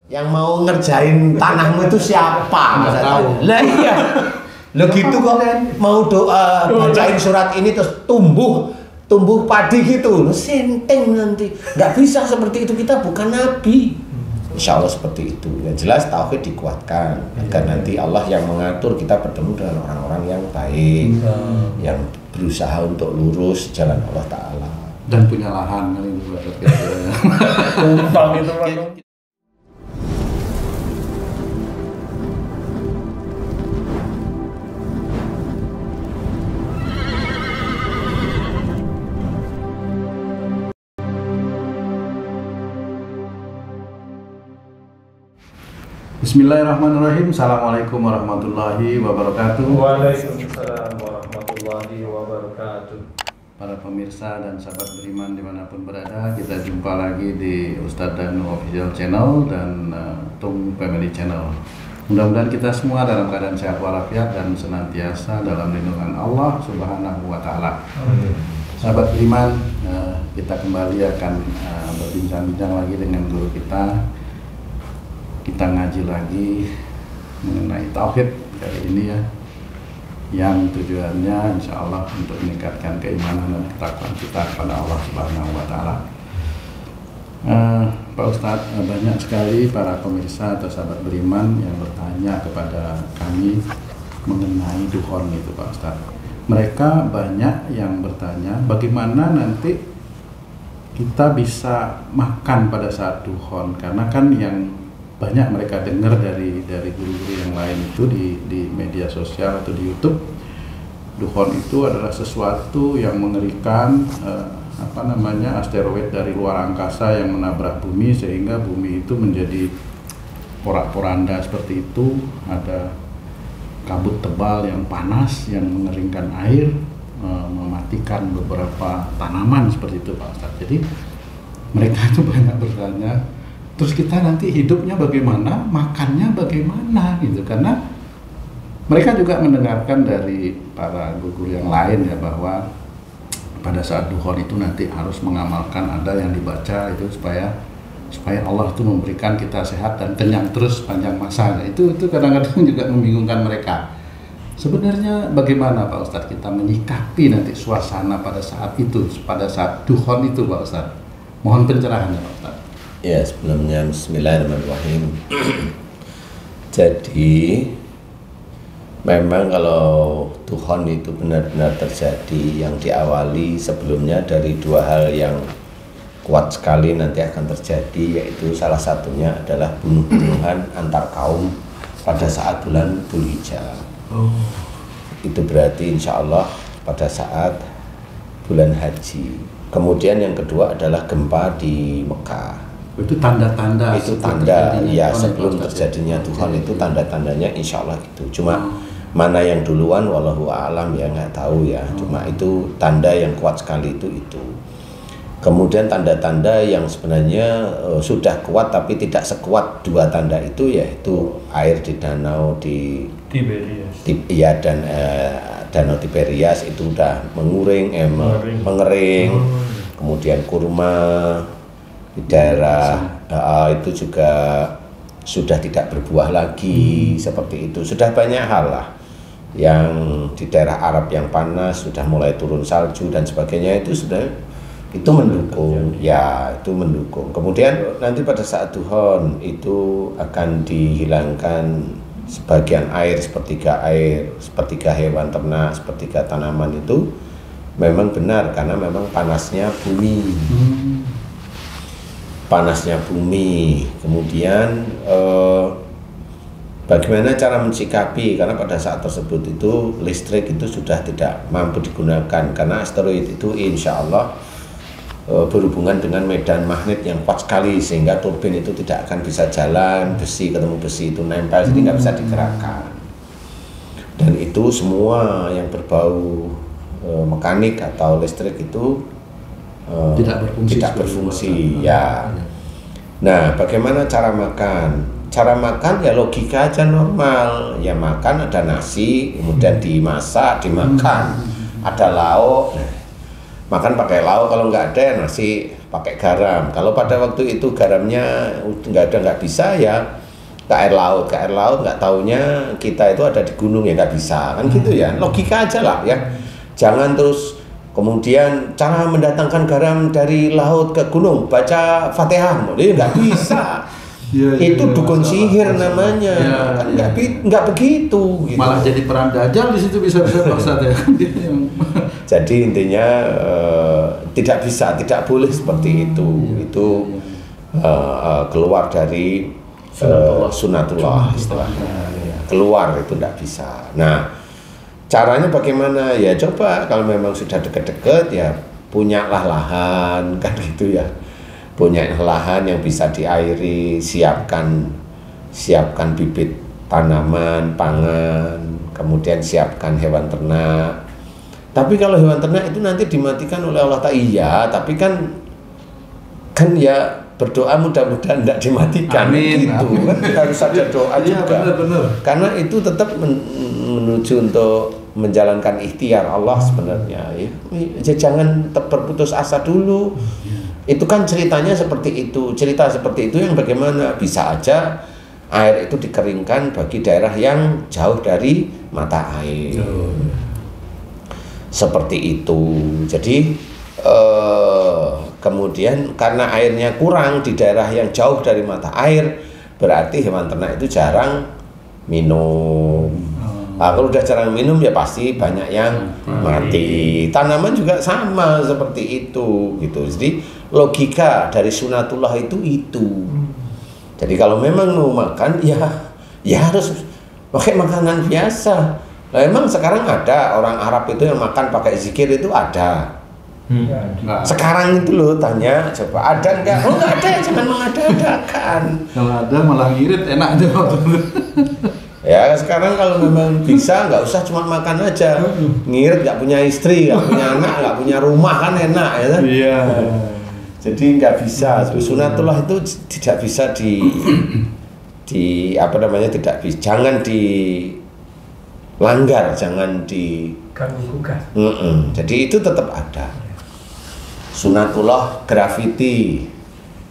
Yang mau ngerjain tanahmu itu siapa? Nggak tahu. Lah iya. Lo gitu kok mau doa bacain surat ini terus tumbuh padi gitu. Lo senteng nanti. Nggak bisa seperti itu, kita bukan nabi. Insya Allah seperti itu. Yang jelas tauhid dikuatkan agar nanti Allah yang mengatur kita bertemu dengan orang-orang yang baik, yang berusaha untuk lurus jalan Allah Ta'ala. Dan punya lahan kali itu. Tumpang itu Pak. Bismillahirrahmanirrahim. Assalamualaikum warahmatullahi wabarakatuh. Waalaikumsalam warahmatullahi wabarakatuh. Para pemirsa dan sahabat beriman dimanapun berada, kita jumpa lagi di Ustadz Danu Official Channel dan Tung Family Channel. Mudah-mudahan kita semua dalam keadaan sehat walafiat dan senantiasa dalam lindungan Allah Subhanahu wa Ta'ala. Sahabat beriman, kita kembali akan berbincang-bincang lagi dengan guru kita. Kita ngaji lagi mengenai tauhid kali ini ya, yang tujuannya insya Allah untuk meningkatkan keimanan dan ketakwaan kita kepada Allah Subhanahu wa Ta'ala. Pak Ustadz, banyak sekali para pemirsa atau sahabat beriman yang bertanya kepada kami mengenai dukhon itu Pak Ustadz. Mereka banyak yang bertanya bagaimana nanti kita bisa makan pada saat dukhon, karena kan yang banyak mereka dengar dari guru-guru yang lain itu di media sosial atau di YouTube, dukhon itu adalah sesuatu yang mengerikan, asteroid dari luar angkasa yang menabrak bumi sehingga bumi itu menjadi porak-poranda seperti itu, ada kabut tebal yang panas yang mengeringkan air, mematikan beberapa tanaman seperti itu Pak Ustadz. Jadi mereka itu banyak bertanya, terus kita nanti hidupnya bagaimana, makannya bagaimana gitu, karena mereka juga mendengarkan dari para guru yang lain ya bahwa pada saat dukhon itu nanti harus mengamalkan, ada yang dibaca itu supaya Allah itu memberikan kita sehat dan kenyang terus panjang masa. Itu kadang-kadang juga membingungkan mereka. Sebenarnya bagaimana Pak Ustadz kita menyikapi nanti suasana pada saat itu, pada saat dukhon itu Pak Ustadz? Mohon pencerahannya Pak Ustadz. Ya, sebelumnya bismillahirrahmanirrahim. Jadi memang kalau dukhon itu benar-benar terjadi, yang diawali sebelumnya dari dua hal yang kuat sekali nanti akan terjadi, yaitu salah satunya adalah bunuh-bunuhan antar kaum pada saat bulan Dzulhijjah. Itu berarti insya Allah pada saat bulan haji. Kemudian yang kedua adalah gempa di Mekah. Itu tanda-tanda, itu tanda ya sebelum terjadinya dukhon, itu tanda-tandanya insya Allah itu. Cuma mana yang duluan wallahu a'lam ya, nggak tahu ya. Cuma itu tanda yang kuat sekali itu. Kemudian tanda-tanda yang sebenarnya sudah kuat tapi tidak sekuat dua tanda itu, yaitu air di danau di Tiberias, dan danau Tiberias itu udah mengering. Kemudian kurma di daerah itu juga sudah tidak berbuah lagi, seperti itu. Sudah banyak hal lah yang di daerah Arab yang panas sudah mulai turun salju dan sebagainya, itu mendukung ya, itu mendukung. Kemudian nanti pada saat dukhon itu akan dihilangkan sebagian air, sepertiga hewan ternak, sepertiga tanaman. Itu memang benar karena memang panasnya bumi. Kemudian bagaimana cara mensikapi, karena pada saat tersebut itu listrik itu sudah tidak mampu digunakan karena asteroid itu insya Allah berhubungan dengan medan magnet yang kuat sekali sehingga turbin itu tidak akan bisa jalan, besi ketemu besi itu nempel, jadi nggak bisa digerakkan. Dan itu semua yang berbau mekanik atau listrik itu tidak berfungsi ya. Nah, bagaimana cara makan? Cara makan ya logika aja normal. Ya makan ada nasi, kemudian dimasak, dimakan. Ada lauk. Makan pakai lauk, kalau nggak ada ya nasi pakai garam. Kalau pada waktu itu garamnya nggak bisa ya ke air laut nggak taunya kita itu ada di gunung ya nggak bisa kan gitu ya, logika aja lah ya. Jangan terus kemudian cara mendatangkan garam dari laut ke gunung baca Fatihah, nggak bisa. Itu dukun sihir namanya, kan nggak begitu. Gitu. Malah jadi perang dajjal di situ bisa Ustaz ya. Jadi intinya tidak bisa, tidak boleh seperti itu. Itu keluar dari sunatullah istilahnya. Keluar itu tidak bisa. Nah, caranya bagaimana? Ya coba kalau memang sudah deket-deket ya punyalah lahan kan gitu ya. Punya lahan yang bisa diairi, siapkan bibit tanaman, pangan, kemudian siapkan hewan ternak. Tapi kalau hewan ternak itu nanti dimatikan oleh Allah Ta'ala, iya, tapi kan ya berdoa mudah-mudahan tidak dimatikan. Amin, gitu amin. kan harus ada doa juga. Benar. Karena itu tetap menuju untuk menjalankan ikhtiar Allah sebenarnya. Ya, jangan berputus asa dulu. Itu kan ceritanya seperti itu. Cerita seperti itu yang bagaimana bisa aja air itu dikeringkan bagi daerah yang jauh dari mata air. Seperti itu. Jadi kemudian karena airnya kurang di daerah yang jauh dari mata air, berarti hewan ternak itu jarang minum. Nah, kalau udah jarang minum ya pasti banyak yang mati. Tanaman juga sama seperti itu gitu. Jadi logika dari sunatullah itu. Jadi kalau memang mau makan ya harus pakai makanan biasa. Nah, emang sekarang ada orang Arab itu yang makan pakai zikir itu ada. Sekarang itu loh tanya coba ada enggak? Oh enggak ada, jangan mengada-adakan. Kalau ada malah ngirit enak aja waktu itu. Ya sekarang kalau memang bisa nggak usah cuma makan aja, ngirit nggak punya istri, nggak punya anak, nggak punya rumah kan enak ya kan? Iya. Jadi nggak bisa. Sunatullah itu tidak bisa tidak bisa, jangan dilanggar, jangan diganggu-gugat. Jadi itu tetap ada. Sunatullah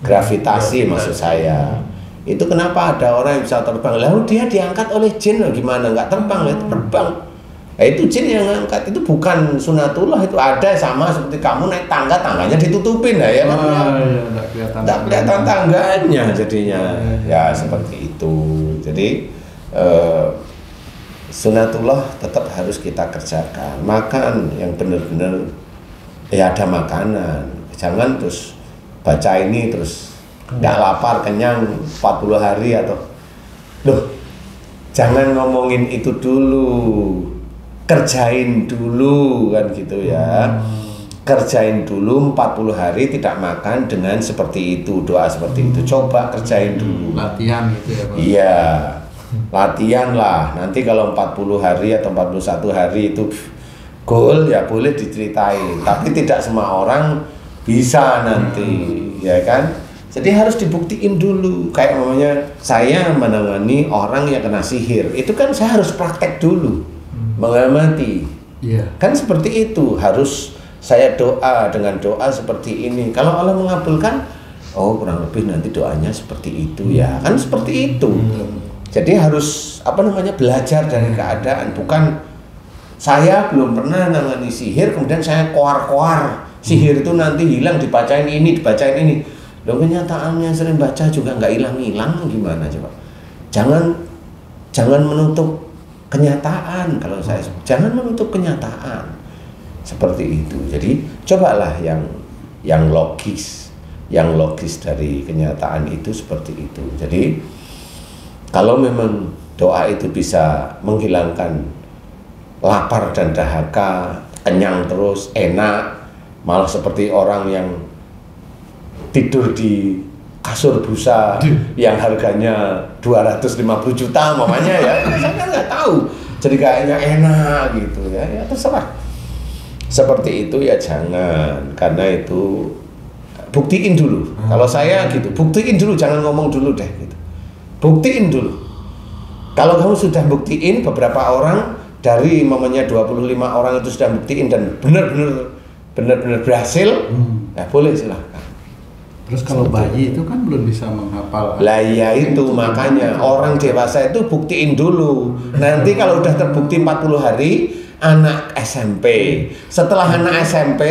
gravitasi maksud saya. Itu kenapa ada orang yang bisa terbang? Lalu dia diangkat oleh jin, gimana? Nggak terbang, itu terbang. Nah, itu jin yang ngangkat, itu bukan sunatullah, itu ada sama seperti kamu naik tangga, tangganya ditutupin ya kan? Nggak kelihatan tangganya jadinya. Ya seperti itu. Jadi sunatullah tetap harus kita kerjakan. Makan yang benar-benar ya ada makanan. Jangan terus baca ini terus nggak lapar, kenyang 40 hari atau jangan ngomongin itu dulu, kerjain dulu kan gitu ya. Kerjain dulu 40 hari tidak makan dengan seperti itu, doa seperti itu, coba kerjain dulu. Latihan gitu ya Pak? Iya, latihan lah. Nanti kalau 40 hari atau 41 hari itu goal ya boleh diceritain, tapi tidak semua orang bisa nanti, ya kan? Jadi harus dibuktiin dulu. Kayak namanya saya menangani orang yang kena sihir, itu kan saya harus praktek dulu, mengamati. Kan seperti itu, harus saya doa dengan doa seperti ini. Kalau Allah mengabulkan, oh kurang lebih nanti doanya seperti itu ya, kan seperti itu. Jadi harus belajar dari keadaan. Bukan saya belum pernah nangani sihir, kemudian saya koar-koar sihir itu nanti hilang, dibacain ini, dibacain ini. Loh, kenyataannya sering baca juga nggak hilang-hilang, gimana coba? Jangan menutup kenyataan. Kalau saya jangan menutup kenyataan seperti itu. Jadi cobalah yang logis dari kenyataan itu seperti itu. Jadi kalau memang doa itu bisa menghilangkan lapar dan dahaga, kenyang terus, enak, malah seperti orang yang tidur di kasur busa yang harganya 250 juta mamanya ya, saya kan nggak tahu, jadi kayaknya enak gitu ya terserah. Seperti itu ya jangan, karena itu buktiin dulu. Kalau saya gitu, buktiin dulu, jangan ngomong dulu deh gitu. Buktiin dulu. Kalau kamu sudah buktiin, beberapa orang dari mamanya 25 orang itu sudah buktiin dan benar-benar berhasil, ya boleh silahkan. Terus kalau bayi itu kan belum bisa menghafal. Lah ya itu makanya orang dewasa itu buktiin dulu. Nanti kalau udah terbukti 40 hari anak SMP. Setelah anak SMP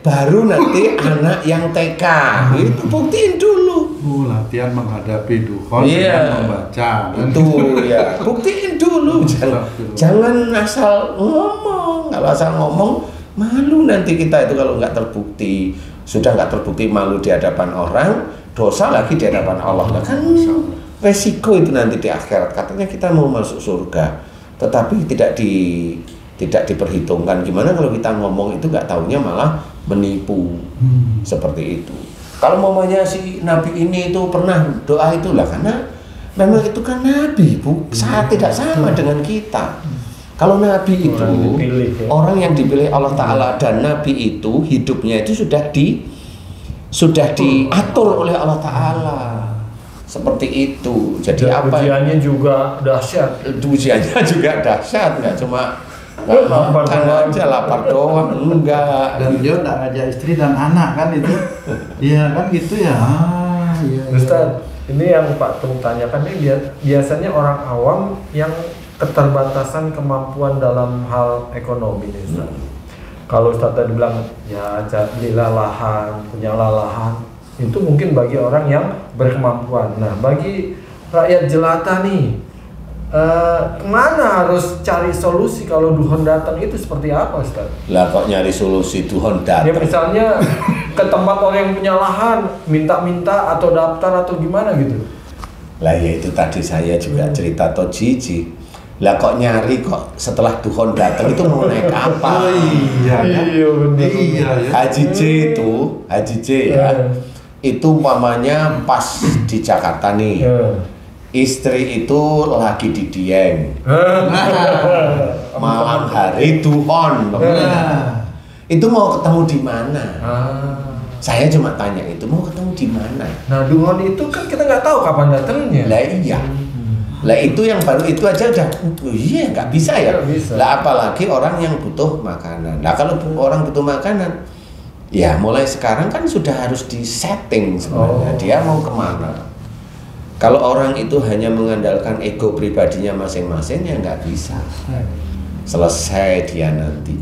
baru nanti anak yang TK. Itu buktiin dulu. Latihan menghadapi dukhon Iya. dengan membaca. Itu ya, buktiin dulu. Jangan asal ngomong. Kalau asal ngomong malu nanti kita itu kalau nggak terbukti. Sudah nggak terbukti malu di hadapan orang, dosa lagi di hadapan Allah. Nah, kan resiko itu nanti di akhirat. Katanya kita mau masuk surga, tetapi tidak diperhitungkan. Gimana kalau kita ngomong itu nggak taunya malah menipu seperti itu. Kalau mamanya si Nabi ini itu pernah doa itulah karena memang itu kan Nabi, saat tidak sama dengan kita. Kalau Nabi itu dipilih, ya. Orang yang dipilih Allah Ta'ala dan Nabi itu hidupnya itu sudah diatur oleh Allah Ta'ala seperti itu. Jadi Dan apa? ujiannya juga dahsyat. Ujiannya juga dahsyat, nggak cuma Lapar makan doang. aja lapar doang, enggak. Dan dia nggak ngajak istri dan anak kan itu. Iya kan gitu ya. Iya. Ustaz, ini yang Pak Tung tanyakan ini biasanya orang awam yang keterbatasan kemampuan dalam hal ekonomi nih, Ustaz. Kalau Ustaz tadi bilang ya belilah lahan, punyalah lahan, itu mungkin bagi orang yang berkemampuan. Nah, bagi rakyat jelata nih, kemana harus cari solusi kalau duhon datang itu seperti apa, Ustaz? Lah kok nyari solusi Tuhan Ya datang. misalnya ke tempat orang yang punya lahan, minta-minta atau daftar atau gimana gitu. Lah ya itu tadi saya juga cerita Tojiji. Lah kok nyari kok setelah Tuhan datang itu mau naik apa? Iya kan? Iya benar. Iya ya. Haji J ya. Itu umpamanya pas di Jakarta nih. Istri itu lagi di Dieng. Malam hari Tuhan. Itu mau ketemu di mana? Saya cuma tanya itu mau ketemu di mana? Nah duhon itu kan kita nggak tahu kapan datangnya. Lah iya. Lah itu yang baru itu aja udah iya nggak bisa ya. Nggak bisa. Lah apalagi orang yang butuh makanan. Nah kalau orang butuh makanan, ya mulai sekarang kan sudah harus disetting sebenarnya. Dia mau kemana? Kalau orang itu hanya mengandalkan ego pribadinya masing-masing ya nggak bisa. Selesai dia nanti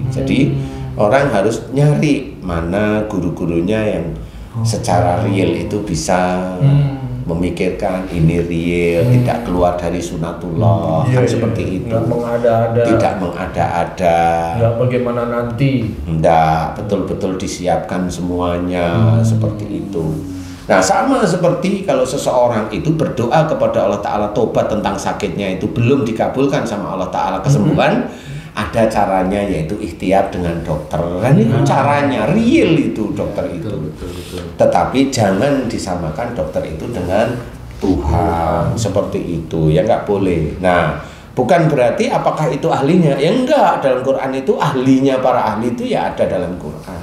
Jadi orang harus nyari mana guru-gurunya yang secara real itu bisa memikirkan ini real, tidak keluar dari sunatullah, kan seperti itu. Nggak mengada-ada. Tidak mengada-ada. Nggak bagaimana nanti. Enggak, betul-betul disiapkan semuanya seperti itu. Nah sama seperti kalau seseorang itu berdoa kepada Allah Ta'ala tobat tentang sakitnya itu belum dikabulkan sama Allah Ta'ala kesembuhan, ada caranya yaitu ikhtiar dengan dokter. Dan itu caranya real itu dokter itu. Betul. Tetapi jangan disamakan dokter itu dengan Tuhan seperti itu ya nggak boleh. Nah bukan berarti apakah itu ahlinya ya enggak, dalam Quran itu ahlinya para ahli itu ya ada dalam Quran.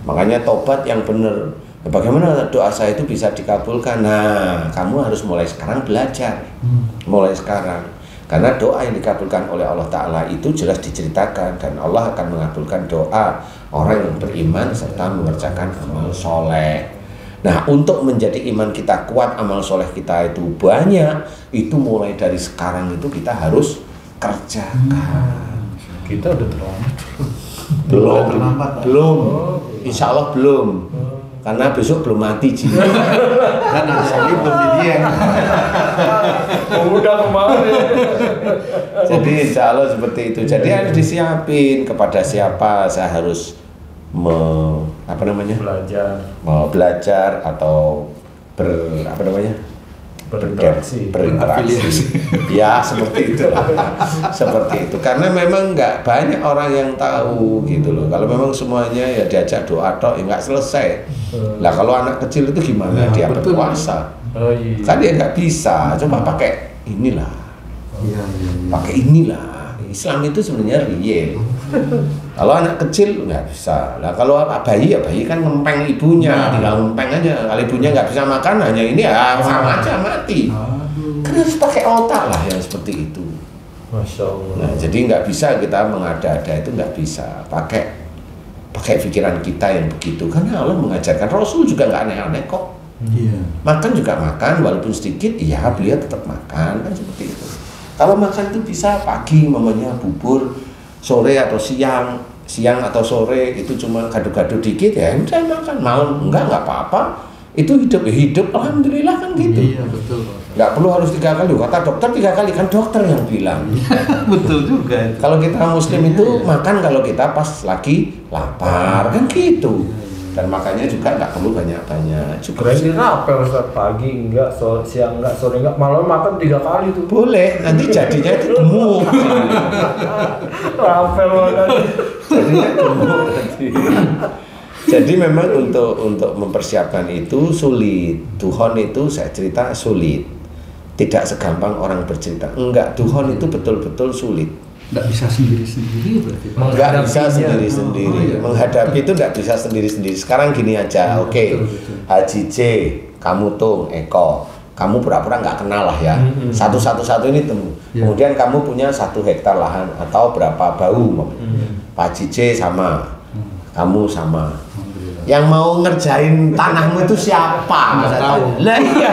Makanya tobat yang benar. Bagaimana doa saya itu bisa dikabulkan? Nah kamu harus mulai sekarang belajar, mulai sekarang. Karena doa yang dikabulkan oleh Allah Ta'ala itu jelas diceritakan. Dan Allah akan mengabulkan doa orang yang beriman serta mengerjakan amal soleh. Nah untuk menjadi iman kita kuat, amal soleh kita itu banyak, itu mulai dari sekarang itu kita harus kerjakan. Kita udah terlambat. Belum. Insya Allah belum. Karena besok belum mati Dan lagi belum di Dieng. Udah kemarin. Jadi insya Allah seperti itu. Jadi harus disiapin kepada siapa saya harus belajar atau berinteraksi. Ya seperti itu. Seperti itu. Karena memang nggak banyak orang yang tahu gitu loh. Kalau memang semuanya ya diajak doa tok ya nggak selesai. Lah kalau anak kecil itu gimana dia berpuasa? Kan dia nggak bisa. Coba pakai inilah. Pakai inilah. Islam itu sebenarnya real. Kalau anak kecil nggak bisa. Lah kalau bayi ya bayi kan ngempeng ibunya, tinggal ngempeng aja. Kalau ibunya nggak bisa makan hanya ini ya sama aja mati. Kan harus pakai otak lah yang seperti itu. Masya Allah. Nah, jadi nggak bisa kita mengada-ada itu nggak bisa. Pakai pakai pikiran kita yang begitu, karena Allah mengajarkan. Rasul juga nggak aneh-aneh kok. Iya. Makan juga makan, walaupun sedikit, iya beliau tetap makan, kan seperti itu. Kalau makan itu bisa pagi, mamanya bubur, sore atau siang atau sore itu cuma gado-gado dikit ya, udah makan. Malam enggak apa-apa. Itu hidup, alhamdulillah kan gitu. Iya betul. Nggak perlu harus 3 kali. Kata dokter 3 kali, kan dokter yang bilang. Betul juga. Kalau kita muslim itu makan kalau kita pas lagi lapar, kan gitu. Dan makannya juga nggak perlu banyak-banyak. Keren dirapel Ustaz, pagi enggak, siang enggak, sore enggak, malam makan 3 kali tuh. Boleh, nanti jadinya itu gemuk. Rapel banget. Jadinya gemuk nanti. Jadi memang untuk mempersiapkan itu sulit. Duhon itu saya cerita sulit. Tidak segampang orang bercerita. Enggak, duhon itu betul-betul sulit. Nggak bisa sendiri-sendiri berarti Pak? Enggak bisa sendiri-sendiri. Menghadapi itu enggak bisa sendiri-sendiri. Sekarang gini aja, oke. Haji J, kamu tuh Eko, kamu pura-pura nggak kenal lah ya. Satu-satu ini temu. Kemudian kamu punya 1 hektar lahan atau berapa bau. Pak Haji J sama, kamu sama. Yang mau ngerjain tanahmu itu siapa? Nggak tahu. Lah iya.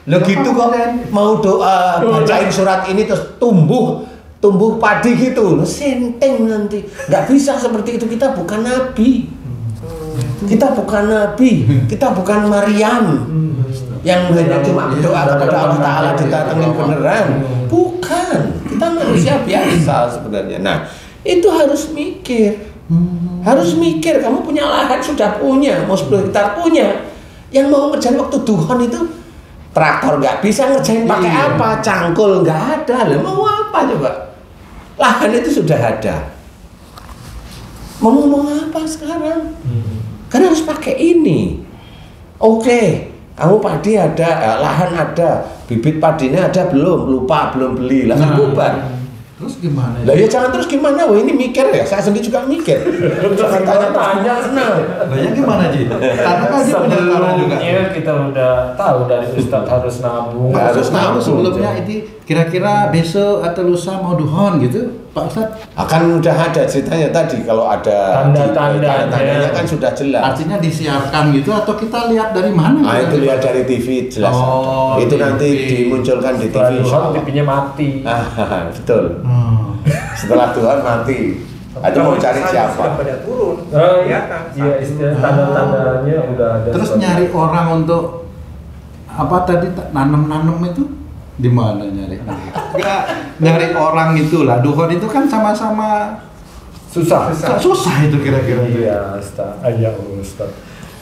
Lo gitu kok mau doa bacain surat ini terus tumbuh padi gitu, senteng nanti. Nggak bisa seperti itu, kita bukan nabi. Kita bukan nabi, kita bukan Maryam yang hanya cuma doa kepada Allah Ta'ala didatengin beneran. Bukan, kita manusia biasa sebenarnya. Nah, itu harus mikir. Harus mikir, kamu punya lahan sudah punya, mau 10 hektar punya. Yang mau ngerjain waktu duhon itu traktor nggak bisa ngerjain pakai apa, cangkul nggak ada, lah mau apa coba? Lahan itu sudah ada. Mau ngomong apa sekarang? Kan harus pakai ini. Oke, kamu padi ada, lahan ada, bibit padinya ada belum? Lupa, belum beli, lah kan bubar. Terus gimana? Lah ya jangan terus gimana? Wah ini mikir ya, saya sendiri juga mikir. Jangan tanya nah. Banyak gimana Ji? Karena kan dia punya cara juga. Sebelumnya kita udah tahu dari Ustadz harus nabung. Harus nabung. Sebelumnya itu kira-kira besok atau lusa mau duhon gitu, Pak Ustadz? Akan udah ada ceritanya tadi kalau ada tanda-tandanya kan sudah jelas. Artinya disiapkan gitu atau kita lihat dari mana? Nah itu lihat dari TV jelas. Itu nanti dimunculkan di TV. Duhon TV-nya mati. Betul. Setelah Tuhan mati, aja mau cari siapa? Pada turun. Iya, istilah tanda-tandanya udah ada. Terus nyari orang untuk apa tadi nanam itu di mana nyari? Enggak nyari orang itulah. Duhon itu kan sama-sama susah. Susah itu kira-kira. Iya, Ustaz. Ustaz.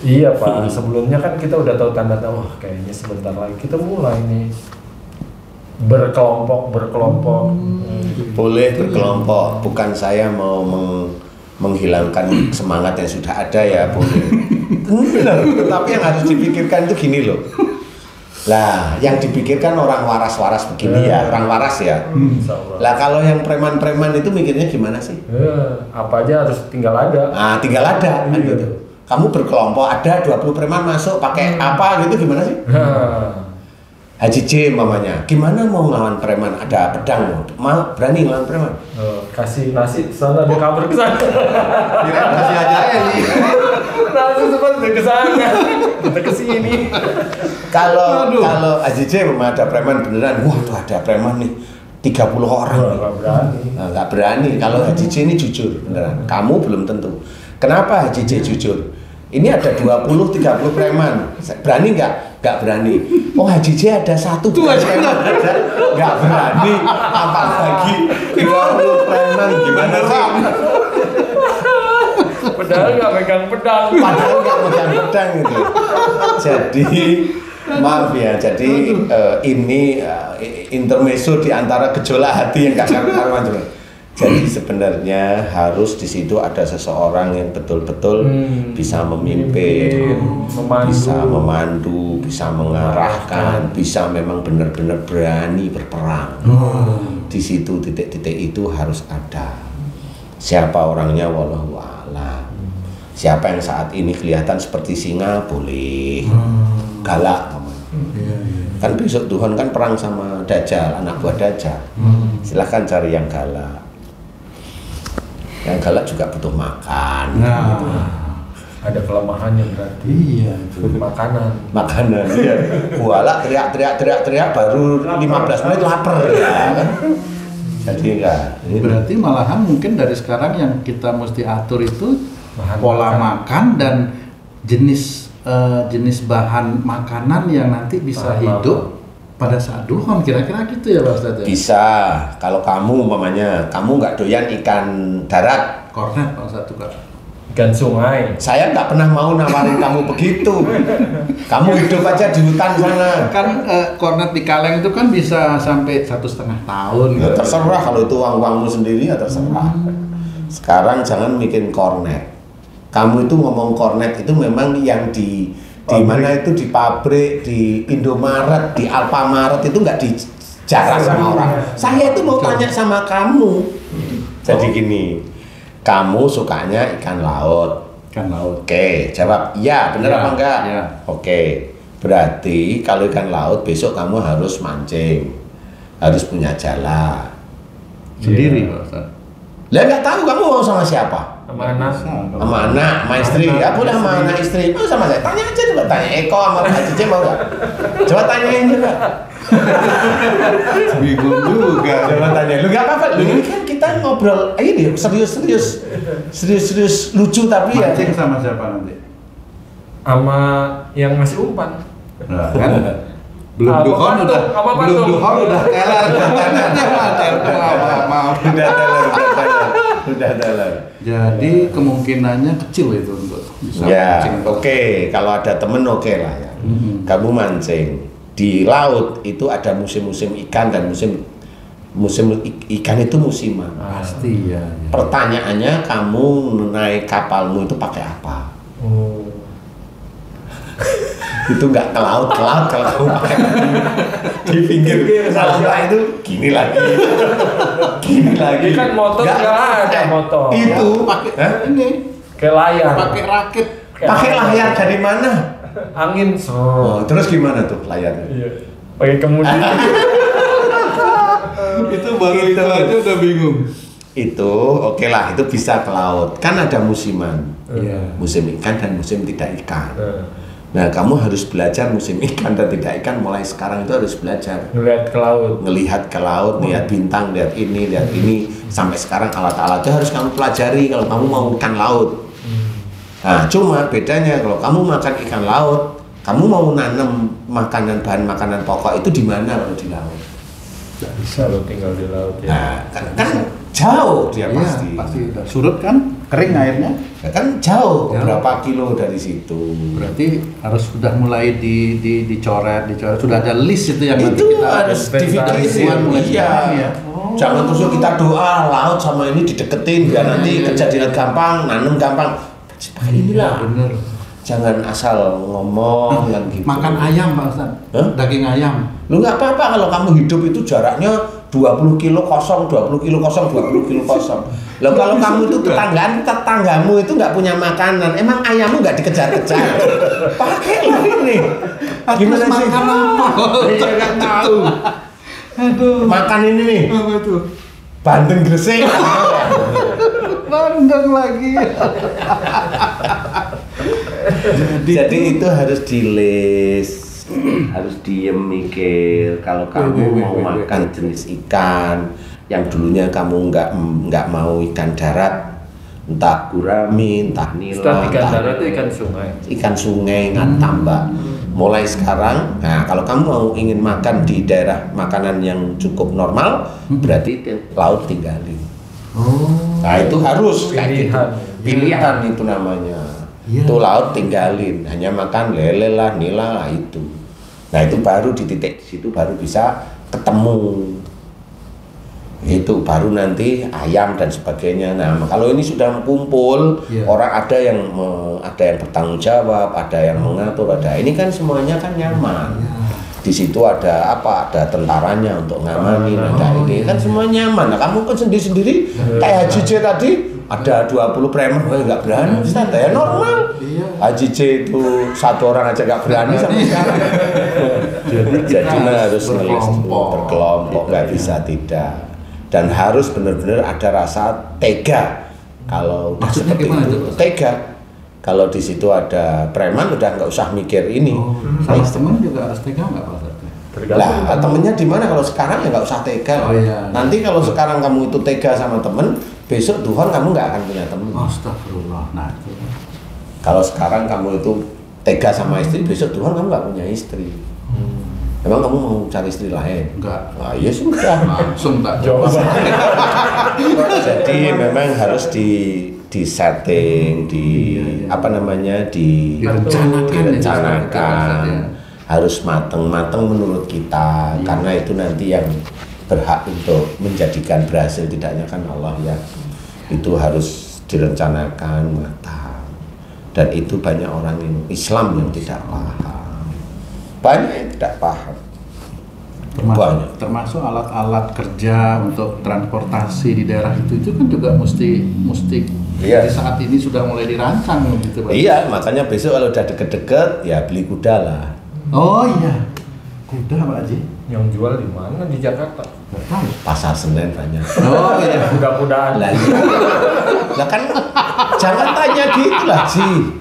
Iya, Pak. Sebelumnya kan kita udah tahu tanda-tanda, wah kayaknya sebentar lagi kita mulai nih berkelompok. Boleh berkelompok, bukan saya mau menghilangkan semangat yang sudah ada ya, boleh. Benar, tapi yang harus dipikirkan itu gini loh. Lah, yang dipikirkan orang waras-waras begini ya, orang waras ya. Lah kalau yang preman-preman itu mikirnya gimana sih? Apa aja harus tinggal ada. Tinggal ada kan gitu. Kamu berkelompok, ada 20 preman masuk pakai apa gitu gimana sih? Haji J mamanya, gimana mau ngelawan preman? Ada pedang, mau berani ngelawan preman? Kasih nasi sana, dia kabur ke sana. Kira kasih aja ya nih. Nasi sempat ke sana, kita ke sini. Kalau Haji J ada preman beneran, wah tuh ada preman nih 30 orang. Nggak berani. Nggak berani. Kalau Haji J ini jujur beneran, kamu belum tentu. Kenapa Haji J jujur? Ini ada 20-30 preman, berani nggak? Nggak berani. Oh Haji J ada 1 preman, nggak berani. Apalagi 20 preman, gimana sih? Padahal nggak megang pedang. Padahal nggak megang pedang gitu. Jadi maaf ya, jadi ini intermezzo di antara gejolak hati yang nggak karuan juga. Jadi sebenarnya harus di situ ada seseorang yang betul-betul bisa memimpin, bisa memandu, bisa mengarahkan, bisa memang benar-benar berani berperang. Di situ titik-titik itu harus ada. Siapa orangnya wallahu a'lam. Siapa yang saat ini kelihatan seperti singa boleh, galak. Kan besok Tuhan kan perang sama Dajjal, anak buah Dajjal. Silahkan cari yang galak. Yang galak juga butuh makan. Ada kelemahannya berarti. Iya itu. Makanan iya. Kuala teriak baru 15 menit lapar ya. Jadi enggak. Berarti malahan mungkin dari sekarang yang kita mesti atur itu pola makan dan jenis bahan makanan yang nanti bisa hidup pada saat duhon, kira-kira gitu ya Pak Ustadz? Bisa. Kalau kamu umpamanya kamu nggak doyan ikan darat, kornet Pak Ustadz juga. Ikan sungai. Saya nggak pernah mau nawarin kamu begitu. Kamu hidup aja di hutan sana. Kan kornet di kaleng itu kan bisa sampai 1,5 tahun. Ya, terserah kalau itu uangmu sendiri ya terserah. Sekarang jangan bikin kornet. Kamu itu ngomong kornet itu memang yang di mana itu di pabrik, di Indomaret, di Alfamaret itu nggak dijarah sama orang. Saya itu mau tanya sama kamu. Jadi gini, kamu sukanya ikan laut. Ikan laut. Oke, jawab iya, bener Ya, apa enggak? ya. Oke, berarti kalau ikan laut besok kamu harus mancing, harus punya jala. Sendiri Pak Ustadz. Lah nggak tahu kamu mau sama siapa? Sama anak. Sama anak, sama istri, ya boleh sama anak istri. Mau sama saya, tanya aja coba tanya Eko sama Pak Cici mau nggak? Coba tanyain juga. Bingung juga. Coba tanya, lu nggak apa-apa. Lu ini kan kita ngobrol, ini serius lucu tapi ya. Mancing sama siapa nanti? Sama yang ngasih umpan. Nah, kan? Belum Apa duhon tuh? udah, Apa belum tuh? duhon udah teler. Maaf. Udah teler. Jadi kemungkinannya kecil itu untuk bisa Ya, mancing. oke. Kalau ada temen oke lah ya. Kamu mancing di laut itu ada musim-musim ikan dan musim ikan itu musiman. Pasti ya. Pertanyaannya kamu naik kapalmu itu pakai apa? Oh. Itu nggak ke laut kalau kamu pakai di pinggir salah itu gini lagi. Ini kan motor nggak ada motor. Itu pakai ini Kayak layar. pakai rakit. pakai layar dari mana? Angin. Oh, terus gimana tuh layarnya? Iya. Pakai kemudi. Itu baru itu aja udah bingung. Itu oke lah, itu bisa ke laut. Kan ada musiman. Iya. Musim ikan dan musim tidak ikan. Nah, Nah, kamu harus belajar musim ikan dan tidak ikan mulai sekarang itu harus belajar. ngeliat ke laut. Ngelihat ke laut, lihat bintang, lihat ini. Sampai sekarang alat-alatnya harus kamu pelajari kalau kamu mau ikan laut. Nah, cuma bedanya kalau kamu makan ikan laut, kamu mau nanam bahan makanan pokok itu di mana kalau di laut? Nggak bisa. Kalau tinggal di laut ya. Nah, kan jauh dia Iya, pasti. pasti udah surut kan, kering airnya. Ya, kan jauh, Jauh. berapa kilo dari situ. Berarti harus sudah mulai dicoret. Sudah ada list itu yang nanti Itu kita harus dipikirin, mulai iya. sekarang ya. Jangan terus kita doa laut sama ini dideketin biar nanti kejadian gampang, nanam gampang. Pakai inilah. Bener. Jangan asal ngomong kan gitu. Makan ayam Pak Ustaz. Hah? Daging ayam. Lu nggak apa-apa kalau kamu hidup itu jaraknya 20 kilo kosong, 20 kilo kosong, 20 kilo kosong. Lah kalau kamu itu tetanggamu itu nggak punya makanan, emang ayammu nggak dikejar-kejar. Pakailah ini. Gimana sih? Makan apa? Iya nggak tahu. Aduh. Makan ini nih. Apa itu? Bandeng gresik. Bandeng lagi. Jadi itu harus di list, harus diem mikir. Kalau kamu mau makan jenis ikan yang dulunya kamu nggak mau ikan darat, entah gurami, entah nila, Setelah ikan entah darat itu ikan sungai. ikan sungai, ikan tambak. Mulai sekarang, nah kalau kamu mau ingin makan di daerah makanan yang cukup normal, berarti laut tinggalin. Nah itu harus kayak gitu. Pilihan itu namanya. Iya. Itu laut tinggalin, hanya makan lele lah, nila lah itu. Nah itu baru di titik situ baru bisa ketemu. Itu baru nanti ayam dan sebagainya. Nah kalau ini sudah kumpul, Iya. orang ada yang bertanggung jawab, ada yang mengatur, ada ini kan semuanya kan nyaman. Di situ ada apa? Ada tentaranya untuk ngamanin, ada ini kan semua nyaman. Nah kamu kan sendiri kayak Haji J tadi ada 20 preman, nggak berani, Ustaz, ya normal. Iya. Haji J itu satu orang aja nggak berani sampai sekarang. Jadi harus ngelis berkelompok, nggak bisa tidak. Dan harus benar-benar ada rasa tega Kalau udah Maksudnya seperti gimana itu itu, Ustaz? tega. Kalau di situ ada preman udah nggak usah mikir ini. Sama teman juga harus tega nggak Pak Ustadz? Lah temennya di mana? Kalau sekarang ya nggak usah tega. Oh, iya. Nanti kalau sekarang kamu itu tega sama temen, besok duhon kamu nggak akan punya temen. Astagfirullah. Nah itu. Kalau sekarang kamu itu tega sama istri, besok duhon kamu nggak punya istri. Emang kamu mau cari istri lain? Enggak. Nah, ya sudah. Langsung tak jawab. Jadi memang harus di setting, apa namanya, direncanakan, harus mateng-mateng menurut kita, karena itu nanti yang berhak untuk menjadikan berhasil tidaknya kan Allah ya. Itu harus direncanakan matang, dan itu banyak orang Islam yang tidak paham. Banyak yang tidak paham. Termasuk alat-alat kerja untuk transportasi di daerah itu kan juga mesti Iya. di saat ini sudah mulai dirancang gitu Pak. Iya, makanya besok kalau udah deket-deket ya beli kuda lah. Oh iya, kuda Pak Haji. Yang jual di mana di Jakarta? Nggak tahu. Pasar Senen banyak. Oh iya. Kuda-kudaan. Lah kan jangan tanya gitu lah Ji.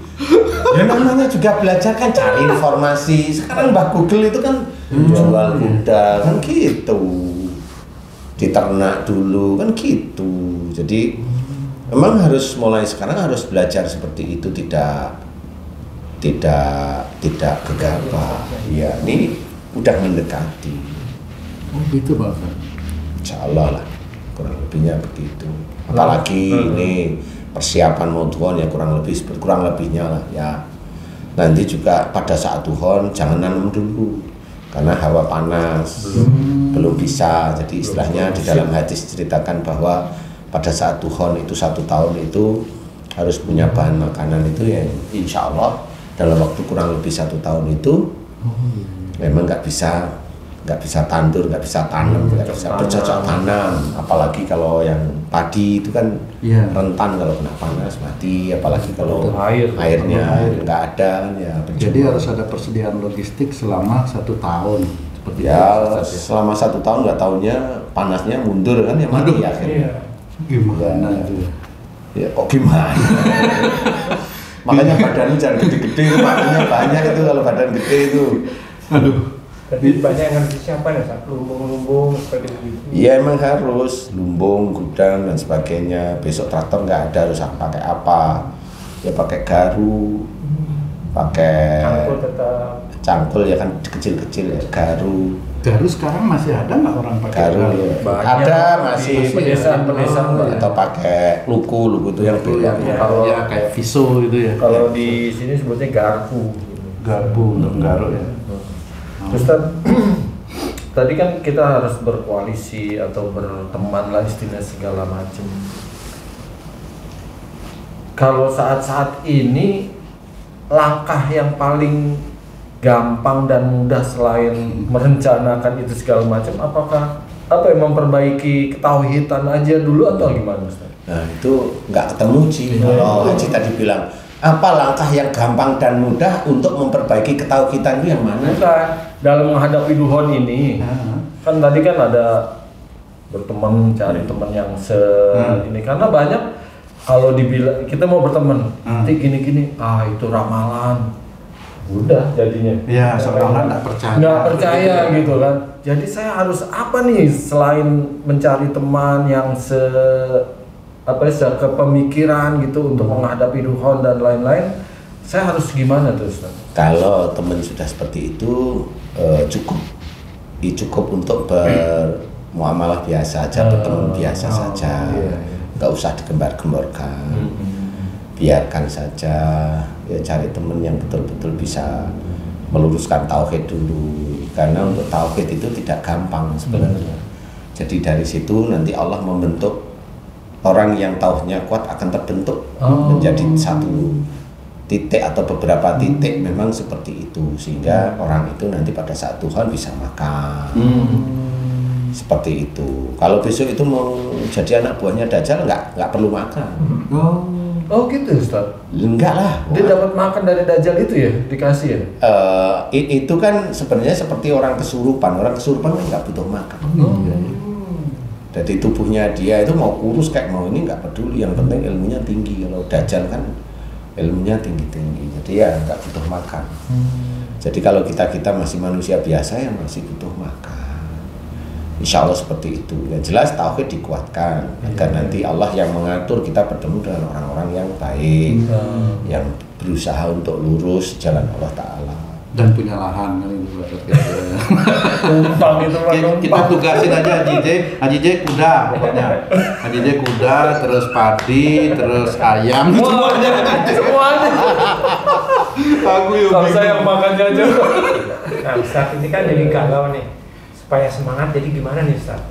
Ya namanya juga belajar kan, cari informasi. Sekarang Mbak Google itu kan jual kuda kan gitu, diternak dulu kan gitu. Jadi memang harus mulai sekarang harus belajar seperti itu, tidak gegabah. Ya ini udah mendekati. Oh gitu Pak. Insya Allah lah, kurang lebihnya begitu. Apalagi ini persiapan mau duhon ya kurang lebihnya lah ya. Nanti juga pada saat duhon jangan nanam dulu karena hawa panas belum bisa. Jadi istilahnya di dalam hadis ceritakan bahwa pada saat duhon itu 1 tahun itu harus punya bahan makanan itu yang insya Allah dalam waktu kurang lebih 1 tahun itu memang nggak bisa tandur, nggak bisa tanam, nggak bisa bercocok tanam. Apalagi kalau yang padi itu kan rentan kalau kena panas mati. Apalagi kalau airnya nggak ada kan ya. Jadi harus ada persediaan logistik selama 1 tahun. Seperti ya itu, selama 1 tahun nggak tahunya panasnya mundur kan ya mati akhirnya. Gimana itu? Ya kok gimana? Makanya badannya jangan gede-gede, makanya banyak itu kalau badan gede itu. Aduh. Jadi banyak yang harus disiapkan ya, lumbung-lumbung seperti itu. Iya emang harus lumbung, gudang dan sebagainya. Besok traktor nggak ada, harus pakai apa? Ya pakai garu, pakai cangkul ya kan kecil-kecil ya, garu. Garu sekarang masih ada nggak orang pakai garu? Ya. Ada masih pedesaan atau pakai luku itu yang beda. Kalau ya kayak viso gitu ya. Kalau di sini sebutnya garpu. Garpu untuk garu ya. Ustaz, tadi kan kita harus berkoalisi atau berteman lah istilahnya segala macam. Kalau saat-saat ini langkah yang paling gampang dan mudah selain merencanakan itu segala macam, apakah memperbaiki ketauhidan aja dulu atau gimana Ustaz? Nah itu nggak ketemu Ci. Kalau Haji tadi bilang apa langkah yang gampang dan mudah untuk memperbaiki ketauhidan itu yang mana? Bukan, dalam menghadapi duhon ini kan tadi kan ada berteman, cari teman yang ini karena banyak kalau dibilang kita mau berteman nanti gini-gini, itu ramalan udah jadinya ya seolah nggak percaya gitu kan. Jadi saya harus apa nih selain mencari teman yang kepemikiran gitu untuk menghadapi duhon dan lain-lain, saya harus gimana tuh Ustaz? Kalau teman sudah seperti itu cukup untuk bermuamalah biasa aja, berteman biasa saja, nggak usah digembar-gemborkan, biarkan saja ya, cari teman yang betul-betul bisa meluruskan tauhid dulu, karena untuk tauhid itu tidak gampang sebenarnya. Jadi dari situ nanti Allah membentuk orang yang tauhidnya kuat akan terbentuk menjadi satu titik atau beberapa titik memang seperti itu, sehingga orang itu nanti pada saat Tuhan bisa makan seperti itu. Kalau besok itu mau jadi anak buahnya Dajjal nggak perlu makan. Oh gitu Ustaz? Enggak lah. Dia dapat makan dari Dajjal itu ya, dikasih ya? Itu kan sebenarnya seperti orang kesurupan. Orang kesurupan kan nggak butuh makan. Jadi tubuhnya dia itu mau kurus kayak mau ini nggak peduli, yang penting ilmunya tinggi. Kalau Dajjal kan ilmunya tinggi-tinggi, jadi ya nggak butuh makan. Jadi kalau kita masih manusia biasa ya masih butuh makan. Insya Allah seperti itu. Yang jelas tauhid dikuatkan agar nanti Allah yang mengatur kita bertemu dengan orang-orang yang baik, yang berusaha untuk lurus jalan Allah Ta'ala. Dan punya lahan kan itu Numpang itu mah kita numpang. tugasin aja Haji J kuda pokoknya. Haji J kuda, terus padi, terus ayam, semuanya. Aku yang Kalau saya yang makannya aja. Nah Ustaz, ini kan jadi galau nih. Supaya semangat, jadi gimana nih Ustaz?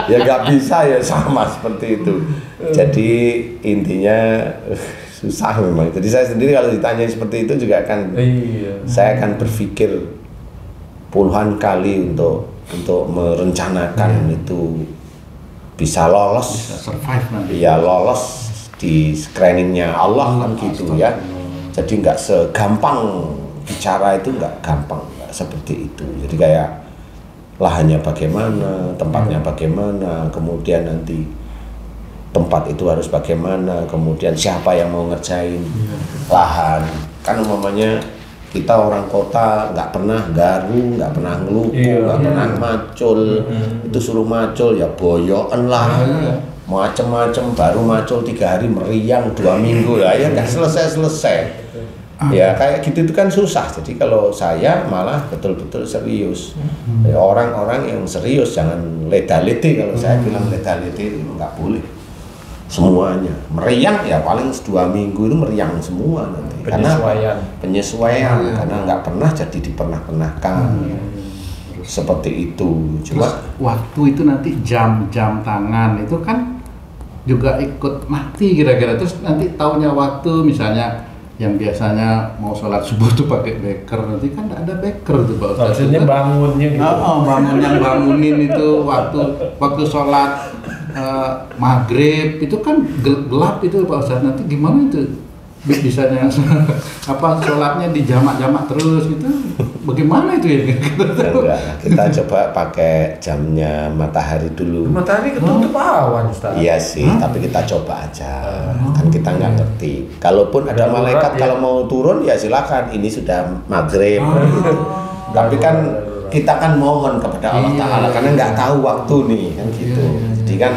Ya nggak bisa ya sama seperti itu. Jadi intinya susah memang. Jadi saya sendiri kalau ditanya seperti itu juga akan saya akan berpikir puluhan kali untuk merencanakan itu bisa lolos, Bisa survive nanti. ya lolos di screeningnya Allah kan gitu ya. Jadi nggak segampang bicara itu, nggak gampang, nggak seperti itu. Jadi kayak lahannya bagaimana, tempatnya bagaimana, kemudian nanti tempat itu harus bagaimana, kemudian siapa yang mau ngerjain lahan. Kan umpamanya kita orang kota nggak pernah garu, nggak pernah ngelupu, nggak pernah macul. Itu suruh macul ya boyokan lah, macem-macem, baru macul 3 hari meriang 2 minggu lah ya nggak selesai. Ya kayak gitu itu kan susah. Jadi kalau saya malah betul-betul serius. Ya, orang-orang yang serius jangan leda-lede. Kalau saya bilang leda-lede itu nggak boleh. Semuanya meriang ya paling 2 minggu itu meriang semua nanti. Penyesuaian karena nggak pernah jadi dipernah-pernahkan. Seperti itu. Terus waktu itu nanti jam tangan itu kan juga ikut mati kira-kira. Terus nanti taunya waktu misalnya yang biasanya mau sholat subuh tuh pakai beker, nanti kan nggak ada beker tuh Pak Ustadz. Maksudnya bangunnya gitu. Bangunin itu waktu sholat maghrib itu kan gelap itu Pak Ustadz. Nanti gimana itu bisanya sholatnya di jamak-jamak terus gitu? Bagaimana itu ya? Enggak, kita coba pakai jamnya matahari dulu. Matahari ketutup awan Ustaz. Iya sih, tapi kita coba aja. Kan kita nggak ngerti. Kalaupun ada malaikat kalau mau turun ya silakan. Ini sudah maghrib. Gitu. Tapi kan kita kan mohon kepada Allah Ta'ala karena nggak tahu waktu nih kan gitu. Jadi kan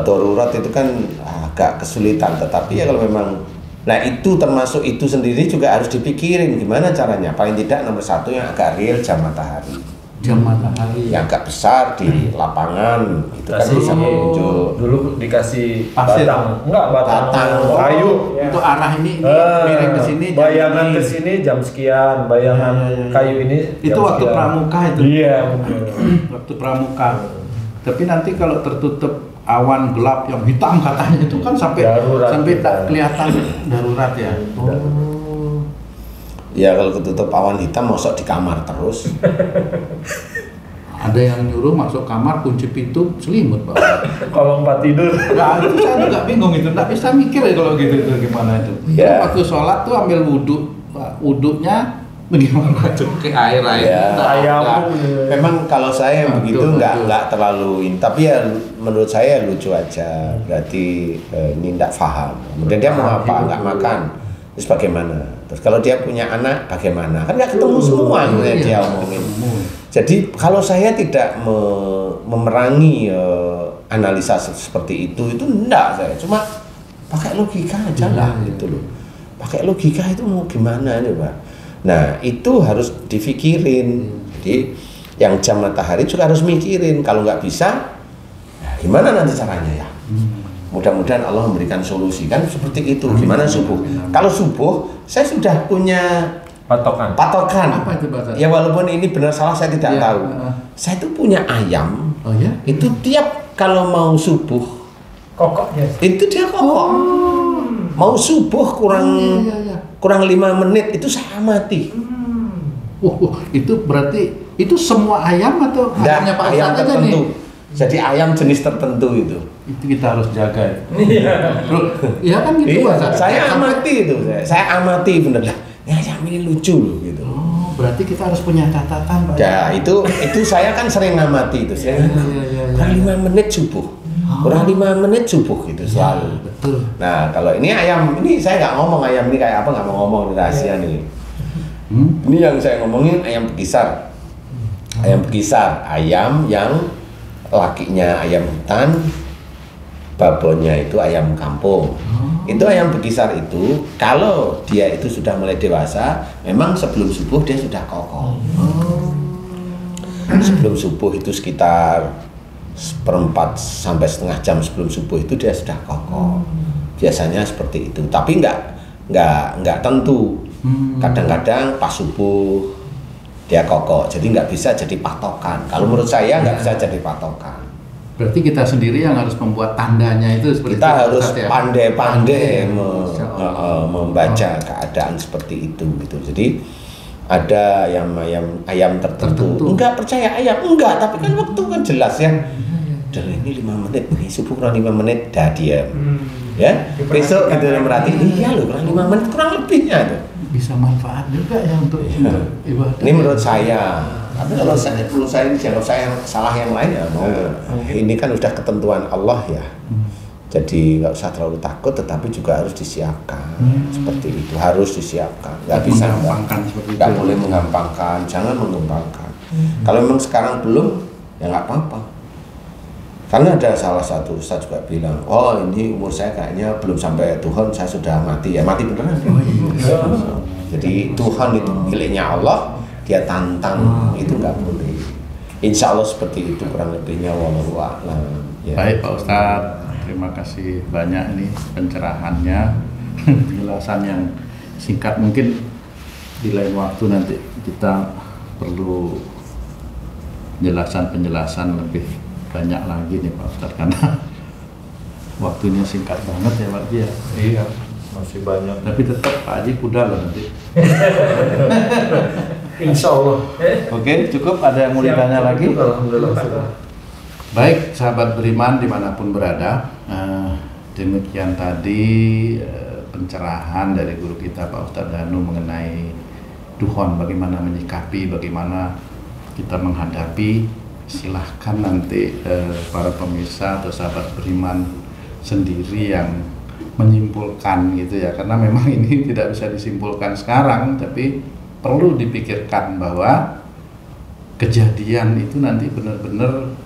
darurat itu kan agak kesulitan. Tetapi ya kalau memang itu termasuk itu sendiri juga harus dipikirin gimana caranya. Paling tidak nomor 1 yang agak real jam matahari. Jam matahari Yang agak besar di lapangan itu kan bisa menunjuk. Dulu dikasih Pasir. batang kayu. itu arah ini miring ke sini, Bayangan ke sini jam sekian, bayangan kayu ini itu jam waktu sekian. pramuka itu. Iya. Waktu pramuka. Tapi nanti kalau tertutup awan gelap yang hitam katanya itu kan sampai tak kelihatan darurat ya. Ya kalau ketutup awan hitam mosok di kamar terus. Ada yang nyuruh masuk kamar kunci pintu selimut Pak. Kalau tempat tidur. Nah, itu saya juga bingung itu, nggak bisa mikir ya kalau gitu itu gimana itu. Ya. Waktu sholat tuh ambil wuduknya bagaimana tuh ke air Ya. Ayam. Memang kalau saya yang begitu Betul. nggak terlalu tapi ya menurut saya lucu aja. Berarti ini nggak paham. Kemudian dia mau apa? Nggak makan. Terus bagaimana? Terus kalau dia punya anak bagaimana? Kan nggak ketemu semua yang dia omongin. Jadi kalau saya tidak memerangi analisa seperti itu enggak saya. Cuma pakai logika aja lah gitu loh. Pakai logika itu mau gimana nih Pak? Nah itu harus dipikirin. Jadi yang jam matahari juga harus mikirin. Kalau nggak bisa, gimana nanti caranya ya? Mudah-mudahan Allah memberikan solusi kan seperti itu. Gimana subuh? Kalau subuh saya sudah punya Patokan. Apa itu Pak? Ya walaupun ini benar salah saya tidak Ya, tahu. Saya itu punya ayam. Oh ya? Itu tiap kalau mau subuh Kokok ya. itu dia kokok. Mau subuh kurang 5 menit itu saya mati. Itu berarti itu semua ayam atau hanya Pak ayam Ustadz aja tertentu. nih? Jadi ayam jenis tertentu itu. Itu kita harus jaga. Iya kan gitu Iya, Pak. saya amati itu. Saya amati bener lah. Ya ayam ini lucu loh gitu. berarti kita harus punya catatan Pak. Ya itu saya kan sering ngamati itu. Saya kurang 5 menit subuh. Kurang 5 menit subuh gitu selalu. Betul. Nah kalau ini ayam, ini saya nggak ngomong ayam ini kayak apa, nggak mau ngomong, ini rahasia nih. Ini yang saya ngomongin ayam bekisar. Ayam bekisar, ayam yang lakinya ayam hutan, babonnya itu ayam kampung. Itu ayam bekisar itu kalau dia itu sudah mulai dewasa, memang sebelum subuh dia sudah kokoh. Sebelum subuh itu sekitar 1/4 sampai setengah jam sebelum subuh itu dia sudah kokoh. Biasanya seperti itu. Tapi nggak tentu. Kadang-kadang pas subuh dia kokoh. Jadi nggak bisa jadi patokan. Kalau menurut saya nggak bisa jadi patokan. Berarti kita sendiri yang harus membuat tandanya itu seperti Kita itu, harus Ustaz, ya? pandai-pandai Insya membaca keadaan seperti itu gitu. Jadi ada ayam tertentu. Enggak percaya ayam, enggak, tapi kan waktu kan jelas ya. Dan ini 5 menit, ini subuh kurang 5 menit dah diam. Ya, besok gitu berarti iya loh kurang 5 menit kurang lebihnya tuh. Bisa manfaat juga ya untuk ibadah. Ini menurut saya. Tapi kalau menurut saya ini jangan saya salah yang lain ya mau. Ini kan udah ketentuan Allah ya. Jadi nggak usah terlalu takut, tetapi juga harus disiapkan. Seperti itu harus disiapkan. Nggak bisa nggak boleh menggampangkan, jangan menggampangkan. Kalau memang sekarang belum, ya nggak apa-apa. Karena ada salah satu ustaz juga bilang, oh ini umur saya kayaknya belum sampai Tuhan, saya sudah mati. Ya mati beneran. Jadi Tuhan itu miliknya Allah, dia tantang, itu nggak boleh. Insya Allah seperti itu kurang lebihnya, wallahu a'lam. Ya. Baik Pak Ustadz, terima kasih banyak ini pencerahannya, penjelasan yang singkat. Mungkin di lain waktu nanti kita perlu penjelasan lebih banyak lagi nih Pak Ustadz, karena waktunya singkat banget ya Pak Haji. Iya, masih banyak. Tapi tetap Pak Haji kuda loh nanti. Insya Allah. Oke, cukup. Ada yang mau ditanya lagi? Alhamdulillah sudah. Baik, sahabat beriman dimanapun berada, demikian tadi pencerahan dari guru kita Pak Ustadz Danu mengenai dukhon, bagaimana menyikapi, bagaimana kita menghadapi. Silahkan nanti para pemirsa atau sahabat beriman sendiri yang menyimpulkan gitu ya, karena memang ini tidak bisa disimpulkan sekarang, tapi perlu dipikirkan bahwa kejadian itu nanti benar-benar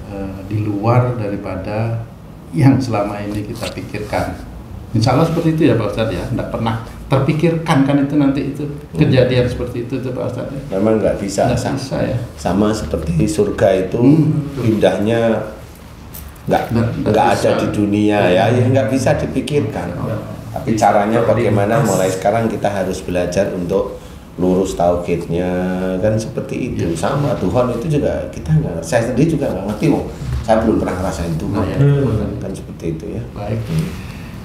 di luar daripada yang selama ini kita pikirkan. Insya Allah seperti itu ya Pak Ustadz ya, tidak pernah terpikirkan kan itu nanti itu kejadian seperti itu Pak Ustadz ya. Memang nggak bisa, ya. Sama seperti surga itu indahnya nggak ada di dunia ya, nggak bisa dipikirkan. Tapi caranya bagaimana, mulai sekarang kita harus belajar untuk lurus tauhidnya, kan seperti itu. Sama Tuhan itu juga kita nggak, saya sendiri juga nggak ngerti, saya belum pernah ngerasain Tuhan. Kan seperti itu ya. Baik,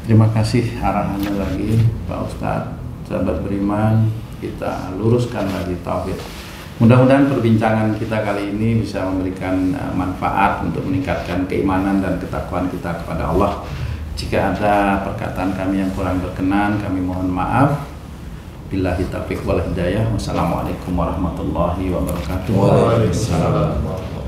terima kasih arahannya lagi Pak Ustadz. Sahabat beriman, kita luruskan lagi tauhid. Mudah-mudahan perbincangan kita kali ini bisa memberikan manfaat untuk meningkatkan keimanan dan ketakwaan kita kepada Allah. Jika ada perkataan kami yang kurang berkenan, kami mohon maaf. Billahi taufiq wal hidayah. Wassalamualaikum warahmatullahi wabarakatuh. Waalaikumsalam.